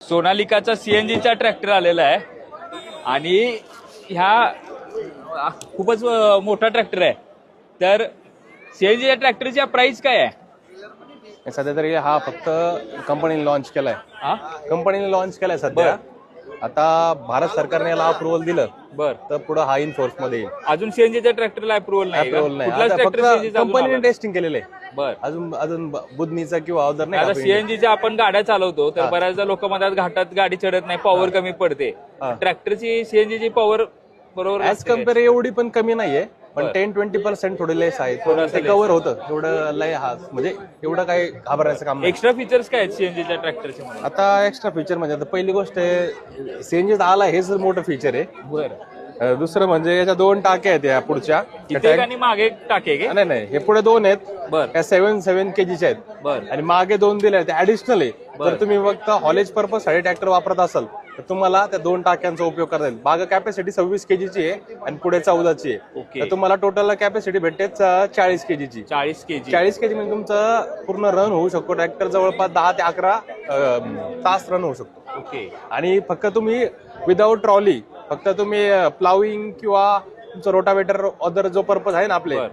सोनालिकाचा सीएनजीचा tractor आलेला आहे आणि ह्या खूपच मोठा ट्रॅक्टर आहे. तर सीएनजीच्या ट्रॅक्टरच्या प्राइस काय आहे? सध्या तरी हा फक्त कंपनीने लॉन्च केलाय. हा कंपनीने लॉन्च केलाय सध्या. आता भारत सरकारने याला अप्रुव्हल दिलं बर, तर पुढे हा इन फोर्स मध्ये येईल. अजून सीएनजीच्या ट्रॅक्टरला अप्रुव्हल नाही का? अप्रुव्हल नाही, कुठलाच आता ट्रॅक्टर फक्त सीएनजी कंपनीने टेस्टिंग केलेलं आहे. बर. अजून अजून बुधनीचा किंवा अदर नाही आता का सीएनजीच्या आपण गाड्या चालवतो तर हा. बऱ्याचदा लोक म्हणतात घाटात गाडी चढत नाही, पॉवर कमी पडते. हा. ट्रॅक्टरची सीएनजीची पॉवर बरोबर ऍज नसते काय? कम्पेअर एवढी पण कमी नाहीये, पण बरं. 10-20% थोडे लेस आहे. थोडंसं ते less. कव्हर होतं एवढं लय हा म्हणजे एवढं काही घाबरायचं काम नाही. एक्स्ट्रा फीचर्स काय आहेत सीएनजीच्या ट्रॅक्टरचे? आता एक्स्ट्रा फीचर म्हणजे आता पहिली गोष्ट आहे सीएनजी आला हेच मोठं फीचर आहे. बर, दुसरं म्हणजे याच्या 2 टाक्या आहेत या पुढच्या. इथे एक आणि मागे एक टाके घे. नाही नाही, हे पुढे 2 आहेत. बर त्या 7 केजीच्या आहेत बर आणि मागे 2 दिले आहेत, ते ऍडिशनल आहे. बरं. जर तुम्ही फक्त हॉलेज पर्पज साठी ट्रॅक्टर वापरत असाल तर तुम्हाला त्या 2 टाक्यांचा उपयोग करता येईल. मागे कॅपॅसिटी 26 केजीची आहे आणि पुढे 14ची आहे. ओके. तर तुम्हाला टोटल कॅपॅसिटी भेटते 40 केजीची. 40 केजी. 40 केजी म्हणजे तुमचं पूर्ण रन होऊ शकतो ट्रॅक्टर जवळपास 10 ते 11 तास रन होऊ शकतो. ओके. आणि फक्त तुम्ही विदाऊट ट्रॉली फक्त तुम्ही प्लाविंग किंवा तुमचं रोटावेटर अदर जो पर्पज आहे ना आपले बर.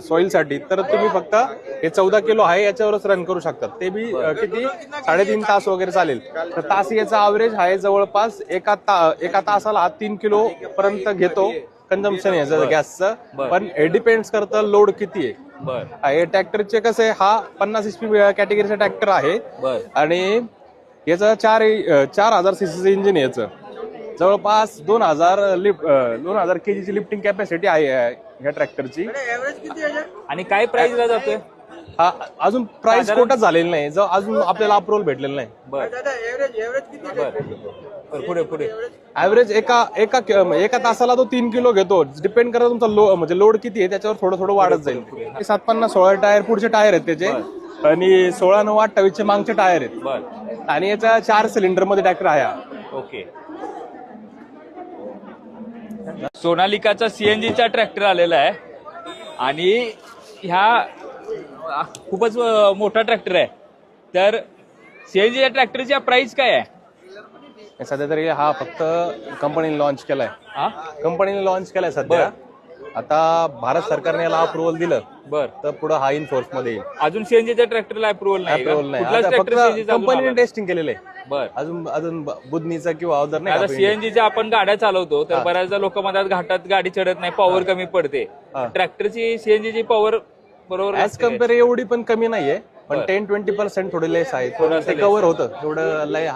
सॉइल साठी, तर तुम्ही फक्त हे 14 किलो आहे याच्यावरच रन करू शकतात. ते बी किती 3.5 तास वगैरे चालेल. तर तास याचा ॲव्हरेज आहे जवळपास एका तासाला 3 किलो पर्यंत घेतो कन्झम्पशन याचं गॅसचं. पण हे डिपेंड्स करतं लोड किती आहे. बर हे ट्रॅक्टरचे कसं आहे, हा 50 HP कॅटेगरीचा ट्रॅक्टर आहे बर आणि याचं 4000 सीसीचं इंजिन आहे. याचं जवळपास 2000 केजीची लिफ्टिंग कॅपॅसिटी आहे या ट्रॅक्टरची. आणि काय प्राइस ला जातोय? हा अजून प्राइस कोटच झालेलं नाही, जो अजून आपल्याला अप्रुव्हल भेटलेलं नाही. बर बर, पुढे पुढे. ऍव्हरेज एका तासाला तो 3 किलो घेतो. डिपेंड करत तुमचा म्हणजे लोड किती आहे त्याच्यावर थोडं थोडं वाढत जाईल. 750-16 टायर पुढचे टायर आहेत त्याचे आणि 16-9-28 चे मागचे टायर आहेत. बर आणि याचा 4 सिलेंडर मध्ये ट्रॅक्टर आहे हा. ओके. सोनालिकाचा सीएनजीचा ट्रॅक्टर आलेला आहे आणि ह्या खूपच मोठा ट्रॅक्टर आहे. तर सीएनजीच्या ट्रॅक्टरच्या प्राइस काय आहे? सध्या तरी हा फक्त कंपनीने लॉन्च केलाय. हा कंपनीने लॉन्च केलाय सध्या. आता भारत सरकारने याला अप्रुव्हल दिलं बर, तर पुढे हा इन फोर्स मध्ये येईल. अजून सीएनजीच्या ट्रॅक्टरला अप्रुव्हल नाही का? अप्रुव्हल नाही, कुठलाच आता ट्रॅक्टर फक्त सीएनजी कंपनीने टेस्टिंग केलेलं आहे. बर. अजून बुधनीचा किंवा अदर नाही आता का सीएनजीच्या आपण गाड्या चालवतो तर हा. बऱ्याचदा लोक म्हणतात घाटात गाडी चढत नाही, पॉवर कमी पडते. हा. ट्रॅक्टरची सीएनजीची पॉवर बरोबर ऍज नसते काय? कम्पेअर एवढी पण कमी नाहीये, पण बरं. 10-20% थोडे लेस आहे. थोडंसं ते less कव्हर होतं एवढं लय